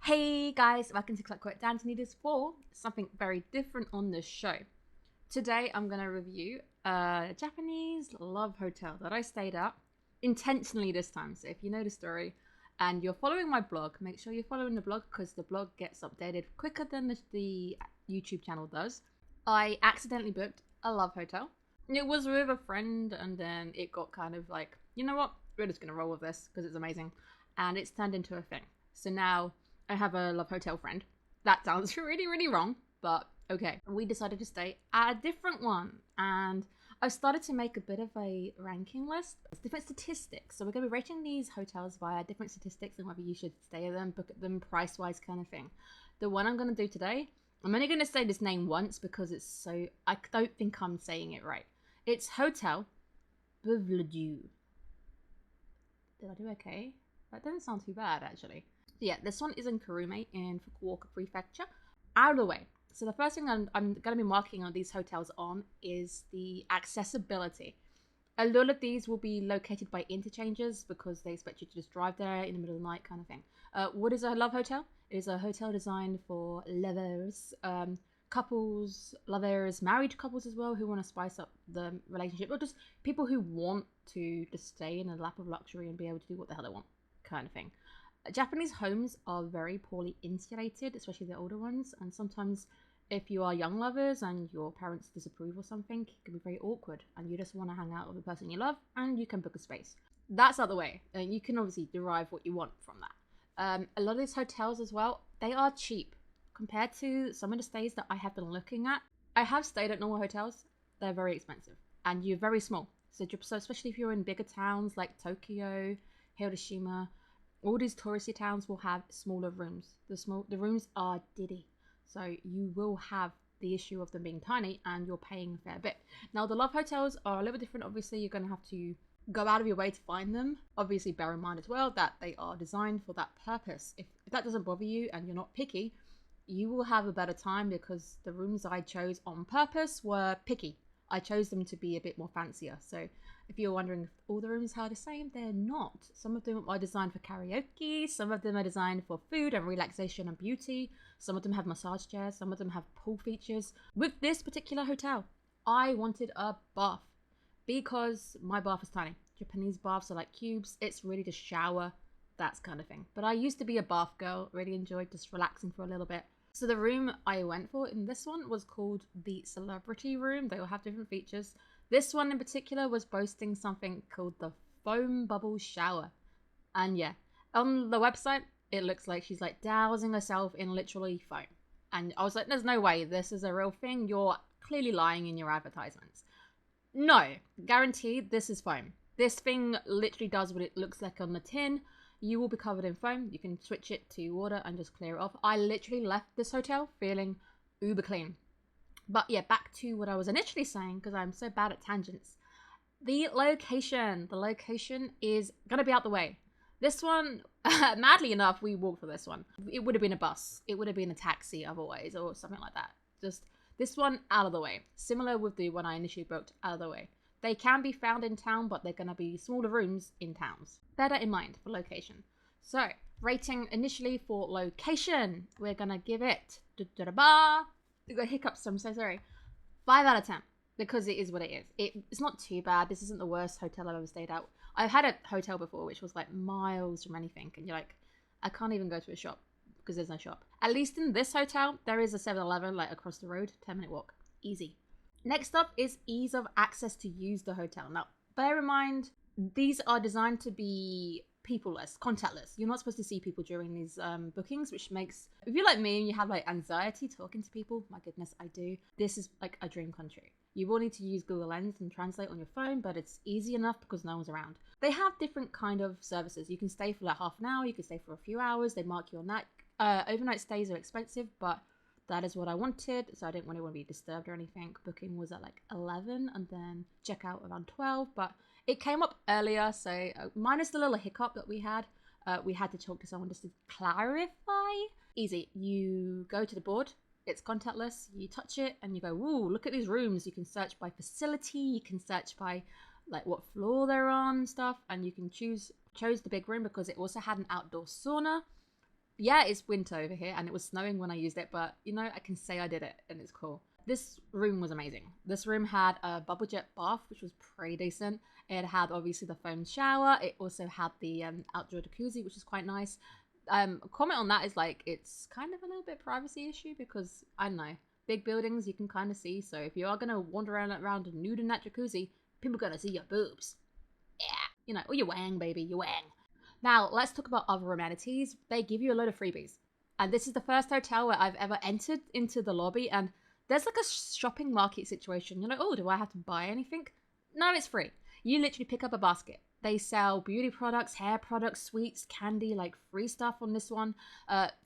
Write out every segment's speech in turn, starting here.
Hey guys, welcome to Clockwork Noodles for something very different on this show. Today I'm going to review a Japanese love hotel that I stayed at intentionally this time. So if you know the story and you're following my blog, make sure you're following the blog because the blog gets updated quicker than the YouTube channel does. I accidentally booked a love hotel. It was with a friend and then it got kind of like, you know what, we're just going to roll with this because it's amazing. And it's turned into a thing. So now I have a love hotel friend. That sounds really, really wrong, but okay. We decided to stay at a different one, and I've started to make a bit of a ranking list. It's different statistics. So we're going to be rating these hotels via different statistics and whether you should stay at them, book at them, price-wise kind of thing. The one I'm going to do today, I'm only going to say this name once because it's so... I don't think I'm saying it right. It's Hotel Bvljua. Did I do okay? That doesn't sound too bad, actually. Yeah, this one is in Kurume in Fukuoka Prefecture. Out of the way. So the first thing I'm going to be marking on these hotels on is the accessibility. A lot of these will be located by interchanges because they expect you to just drive there in the middle of the night kind of thing. What is a love hotel? It is a hotel designed for lovers, couples, lovers, married couples as well who want to spice up the relationship, or just people who want to just stay in a lap of luxury and be able to do what the hell they want kind of thing. Japanese homes are very poorly insulated, especially the older ones, and sometimes if you are young lovers and your parents disapprove or something, it can be very awkward and you just want to hang out with the person you love and you can book a space. That's out the way, and you can obviously derive what you want from that. A lot of these hotels as well, they are cheap compared to some of the stays that I have been looking at. I have stayed at normal hotels, they're very expensive and you're very small. So especially if you're in bigger towns like Tokyo, Hiroshima, all these touristy towns will have smaller rooms. The rooms are diddy, so you will have the issue of them being tiny and you're paying a fair bit. Now the love hotels are a little bit different. Obviously you're going to have to go out of your way to find them. Obviously bear in mind as well that they are designed for that purpose. If that doesn't bother you and you're not picky, you will have a better time because the rooms I chose on purpose were picky. I chose them to be a bit more fancier. So if you're wondering if all the rooms are the same, they're not. Some of them are designed for karaoke. Some of them are designed for food and relaxation and beauty. Some of them have massage chairs. Some of them have pool features. With this particular hotel, I wanted a bath because my bath is tiny. Japanese baths are like cubes. It's really just shower, that kind of thing. But I used to be a bath girl. Really enjoyed just relaxing for a little bit. So the room I went for in this one was called the Celebrity Room. They all have different features. This one in particular was boasting something called the Foam Bubble Shower. And yeah, on the website, it looks like she's like dousing herself in literally foam. And I was like, there's no way this is a real thing. You're clearly lying in your advertisements. No, guaranteed this is foam. This thing literally does what it looks like on the tin. You will be covered in foam. You can switch it to water and just clear it off. I literally left this hotel feeling uber clean. But yeah, back to what I was initially saying, because I'm so bad at tangents. The location. The location is going to be out the way. This one, madly enough, we walked for this one. It would have been a bus. It would have been a taxi otherwise or something like that. Just this one out of the way. Similar with the one I initially booked, out of the way. They can be found in town, but they're going to be smaller rooms in towns. Bear that in mind for location. So, rating initially for location. We're going to give it... We've got hiccups, so I'm so sorry. 5 out of 10. Because it is what it is. It's not too bad. This isn't the worst hotel I've ever stayed at. I've had a hotel before, which was like miles from anything. And you're like, I can't even go to a shop because there's no shop. At least in this hotel, there is a 7-Eleven like across the road. 10-minute walk. Easy. Next up is ease of access to use the hotel. Now, bear in mind, these are designed to be people-less, contactless. You're not supposed to see people during these bookings, which makes, if you're like me and you have like anxiety talking to people, my goodness, I do. This is like a dream come true. You will need to use Google Lens and translate on your phone, but it's easy enough because no one's around. They have different kind of services. You can stay for like half an hour, you can stay for a few hours, they mark you on that. Overnight stays are expensive, but that is what I wanted, so I didn't want to be disturbed or anything. Booking was at like 11 and then check out around 12, but it came up earlier, so minus the little hiccup that we had to talk to someone just to clarify. Easy. You go to the board, it's contactless, you touch it and you go, ooh, look at these rooms. You can search by facility, you can search by like what floor they're on and stuff, and you can chose the big room because it also had an outdoor sauna. Yeah, it's winter over here and it was snowing when I used it, but you know, I can say I did it and it's cool. This room was amazing. This room had a bubble jet bath, which was pretty decent. It had obviously the foam shower. It also had the outdoor jacuzzi, which is quite nice. A comment on that is like, it's kind of a little bit privacy issue because, I don't know, big buildings you can kind of see. So if you are going to wander around nude in that jacuzzi, people are going to see your boobs. Yeah, you know, or your wang, baby, your wang. Now, let's talk about other amenities. They give you a load of freebies. And this is the first hotel where I've ever entered into the lobby and there's like a shopping market situation. You're like, oh, do I have to buy anything? No, it's free. You literally pick up a basket. They sell beauty products, hair products, sweets, candy, like free stuff on this one.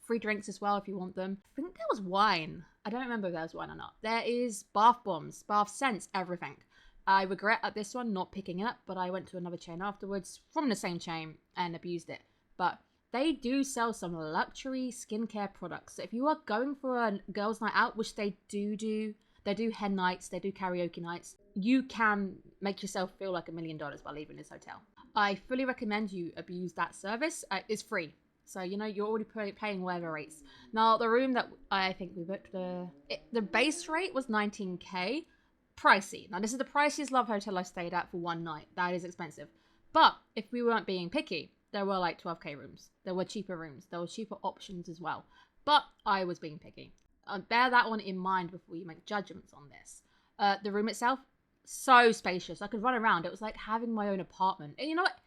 Free drinks as well if you want them. I think there was wine. I don't remember if there was wine or not. There is bath bombs, bath scents, everything. I regret at this one not picking it up, but I went to another chain afterwards from the same chain and abused it. But they do sell some luxury skincare products. So if you are going for a girls' night out, which they do hen nights, they do karaoke nights, you can make yourself feel like $1 million by leaving this hotel. I fully recommend you abuse that service. It's free. So, you know, you're already paying whatever rates. Now, the room that I think we booked, the base rate was 19K. Pricey. Now, this is the priciest love hotel I stayed at for one night. That is expensive. But if we weren't being picky, there were like 12K rooms. There were cheaper rooms. There were cheaper options as well. But I was being picky. Bear that one in mind before you make judgments on this. The room itself, so spacious. I could run around. It was like having my own apartment. And you know what?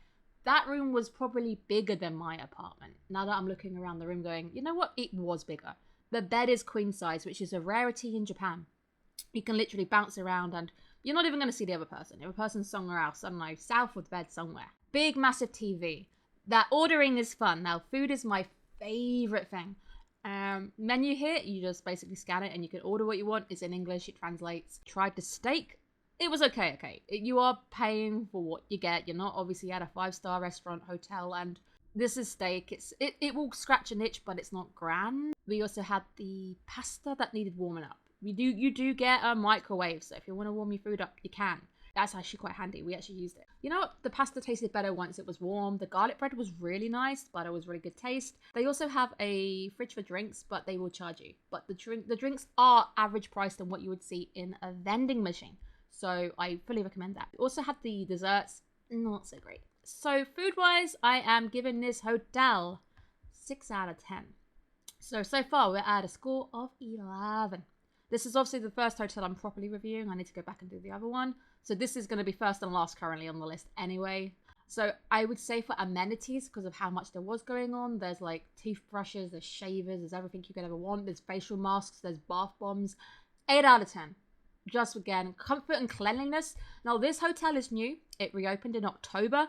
That room was probably bigger than my apartment. Now that I'm looking around the room going, you know what? It was bigger. The bed is queen size, which is a rarity in Japan. You can literally bounce around and you're not even going to see the other person. The other person's somewhere else, I don't know, south of the bed somewhere. Big, massive TV. That ordering is fun. Now, food is my favorite thing. Menu here, you just basically scan it and you can order what you want. It's in English, it translates. Tried the steak. It was okay. You are paying for what you get. You're not obviously at a 5-star restaurant, hotel, and this is steak. It will scratch an itch, but it's not grand. We also had the pasta that needed warming up. You do get a microwave, so if you want to warm your food up, you can. That's actually quite handy. We actually used it. You know what? The pasta tasted better once it was warm. The garlic bread was really nice. Butter was really good taste. They also have a fridge for drinks, but they will charge you. But the drinks are average priced than what you would see in a vending machine. So I fully recommend that. We also had the desserts. Not so great. So food-wise, I am giving this hotel 6 out of 10. So far, we're at a score of 11. This is obviously the first hotel I'm properly reviewing. I need to go back and do the other one. So this is going to be first and last currently on the list anyway. So I would say for amenities, because of how much there was going on, there's like toothbrushes, there's shavers, there's everything you could ever want. There's facial masks, there's bath bombs. 8 out of 10. Just again, comfort and cleanliness. Now this hotel is new. It reopened in October.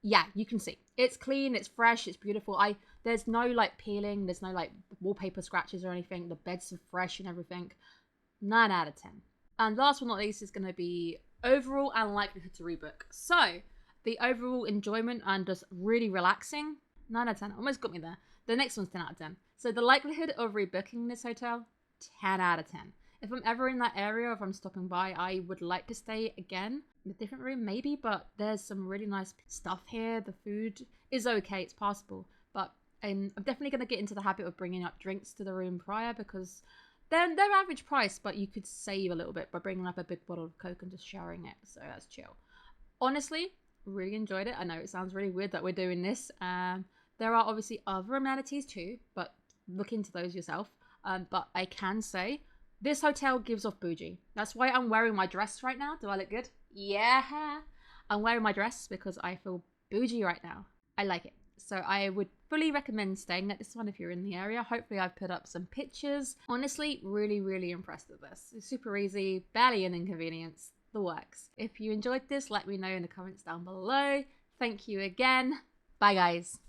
Yeah, you can see. It's clean, it's fresh, it's beautiful. There's no like peeling, there's no like wallpaper scratches or anything. The beds are fresh and everything. 9 out of 10. And last but not least is going to be overall and likelihood to rebook. So the overall enjoyment and just really relaxing, 9 out of 10. Almost got me there. The next one's 10 out of 10. So the likelihood of rebooking this hotel, 10 out of 10. If I'm ever in that area, or if I'm stopping by, I would like to stay again in a different room maybe, but there's some really nice stuff here. The food is okay, it's passable, but I'm definitely going to get into the habit of bringing up drinks to the room prior, because they're average price, but you could save a little bit by bringing up a big bottle of Coke and just sharing it, so that's chill. Honestly, really enjoyed it. I know it sounds really weird that we're doing this. There are obviously other amenities too, but look into those yourself. But I can say this hotel gives off bougie. That's why I'm wearing my dress right now. Do I look good? Yeah. I'm wearing my dress because I feel bougie right now. I like it. So I would fully recommend staying at this one if you're in the area. Hopefully I've put up some pictures. Honestly, really, really impressed with this. It's super easy, barely an inconvenience, the works. If you enjoyed this, let me know in the comments down below. Thank you again. Bye guys.